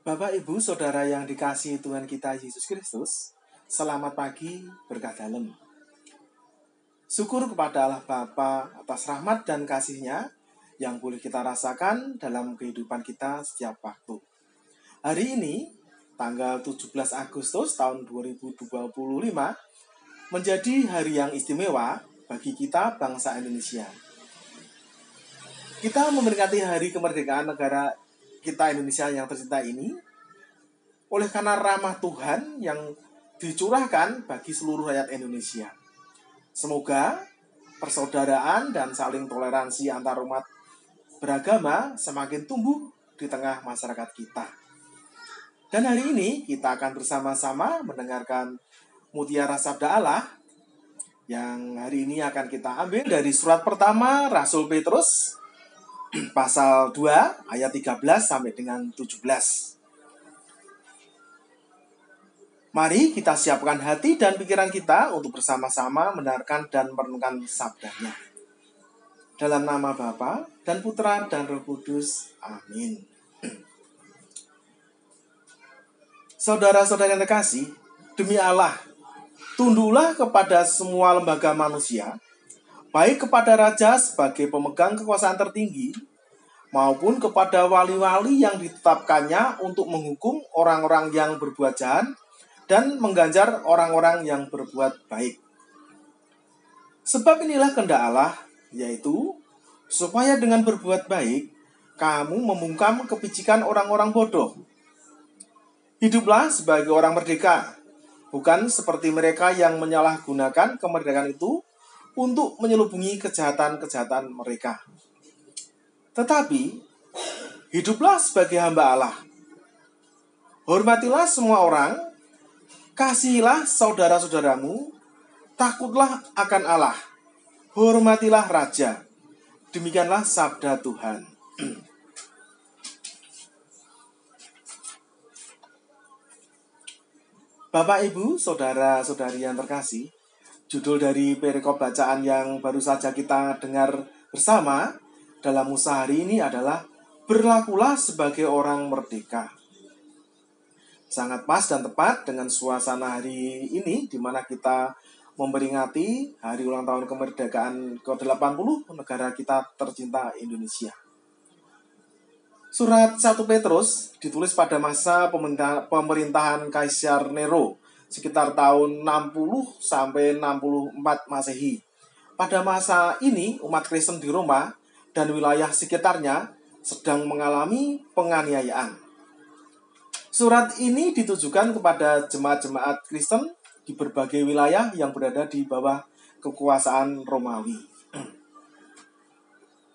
Bapak, Ibu, Saudara yang dikasihi Tuhan kita Yesus Kristus, selamat pagi berkah dalam. Syukur kepada Allah Bapa atas rahmat dan kasih-Nya yang boleh kita rasakan dalam kehidupan kita setiap waktu. Hari ini, tanggal 17 Agustus tahun 2025, menjadi hari yang istimewa bagi kita bangsa Indonesia. Kita memperingati hari kemerdekaan negara kita Indonesia yang tercinta ini oleh karena rahmat Tuhan yang dicurahkan bagi seluruh rakyat Indonesia. Semoga persaudaraan dan saling toleransi antar umat beragama semakin tumbuh di tengah masyarakat kita. Dan hari ini kita akan bersama-sama mendengarkan mutiara sabda Allah yang hari ini akan kita ambil dari surat pertama Rasul Petrus pasal 2 ayat 13 sampai dengan 17. Mari kita siapkan hati dan pikiran kita untuk bersama-sama mendengarkan dan merenungkan sabdanya. Dalam nama Bapa dan Putra dan Roh Kudus. Amin. Saudara-saudara yang terkasih, demi Allah, tunduklah kepada semua lembaga manusia, baik kepada raja sebagai pemegang kekuasaan tertinggi, maupun kepada wali-wali yang ditetapkannya untuk menghukum orang-orang yang berbuat jahat dan mengganjar orang-orang yang berbuat baik. Sebab inilah kehendak Allah, yaitu supaya dengan berbuat baik, kamu membungkam kepicikan orang-orang bodoh. Hiduplah sebagai orang merdeka, bukan seperti mereka yang menyalahgunakan kemerdekaan itu untuk menyelubungi kejahatan-kejahatan mereka. Tetapi, hiduplah sebagai hamba Allah. Hormatilah semua orang, kasihilah saudara-saudaramu, takutlah akan Allah, hormatilah raja. Demikianlah sabda Tuhan. Bapak, Ibu, Saudara-saudari yang terkasih, judul dari perikop bacaan yang baru saja kita dengar bersama dalam usaha hari ini adalah berlakulah sebagai orang merdeka. Sangat pas dan tepat dengan suasana hari ini di mana kita memperingati hari ulang tahun kemerdekaan ke-80 negara kita tercinta Indonesia. Surat 1 Petrus ditulis pada masa pemerintahan Kaisar Nero sekitar tahun 60 sampai 64 Masehi. Pada masa ini umat Kristen di Roma dan wilayah sekitarnya sedang mengalami penganiayaan. Surat ini ditujukan kepada jemaat-jemaat Kristen di berbagai wilayah yang berada di bawah kekuasaan Romawi.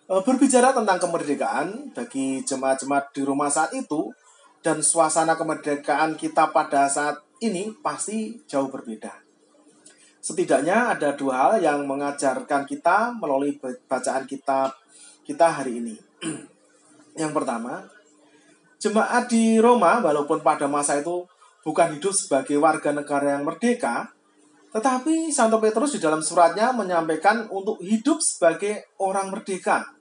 Berbicara tentang kemerdekaan bagi jemaat-jemaat di Roma saat itu dan suasana kemerdekaan kita pada saat ini pasti jauh berbeda. Setidaknya ada dua hal yang mengajarkan kita melalui bacaan kita hari ini. Yang pertama, jemaat di Roma walaupun pada masa itu bukan hidup sebagai warga negara yang merdeka, tetapi Santo Petrus di dalam suratnya menyampaikan untuk hidup sebagai orang merdeka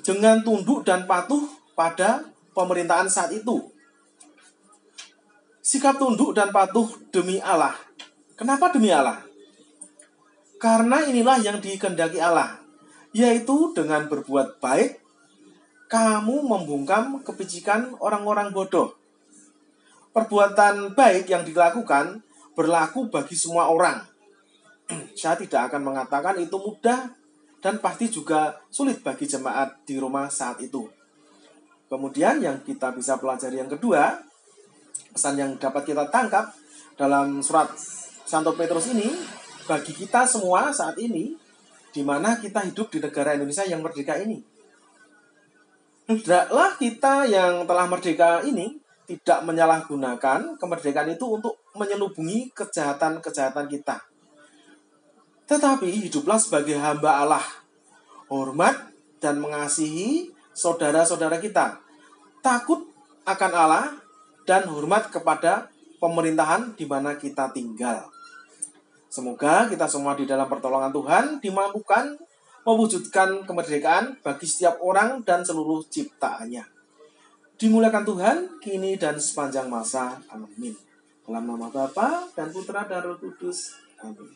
dengan tunduk dan patuh pada pemerintahan saat itu. Sikap tunduk dan patuh demi Allah. Kenapa demi Allah? Karena inilah yang dikehendaki Allah, yaitu dengan berbuat baik, kamu membungkam kepicikan orang-orang bodoh. Perbuatan baik yang dilakukan berlaku bagi semua orang. Saya tidak akan mengatakan itu mudah dan pasti juga sulit bagi jemaat di Roma saat itu. Kemudian yang kita bisa pelajari yang kedua, pesan yang dapat kita tangkap dalam surat Santo Petrus ini, bagi kita semua saat ini, di mana kita hidup di negara Indonesia yang merdeka ini. Hendaklah kita yang telah merdeka ini tidak menyalahgunakan kemerdekaan itu untuk menyelubungi kejahatan-kejahatan kita. Tetapi hiduplah sebagai hamba Allah, hormat dan mengasihi saudara-saudara kita, takut akan Allah dan hormat kepada pemerintahan di mana kita tinggal. Semoga kita semua di dalam pertolongan Tuhan dimampukan mewujudkan kemerdekaan bagi setiap orang dan seluruh ciptaannya. dimuliakan Tuhan, kini dan sepanjang masa. Amin. Dalam nama Bapa dan Putra dan Roh Kudus. Amin.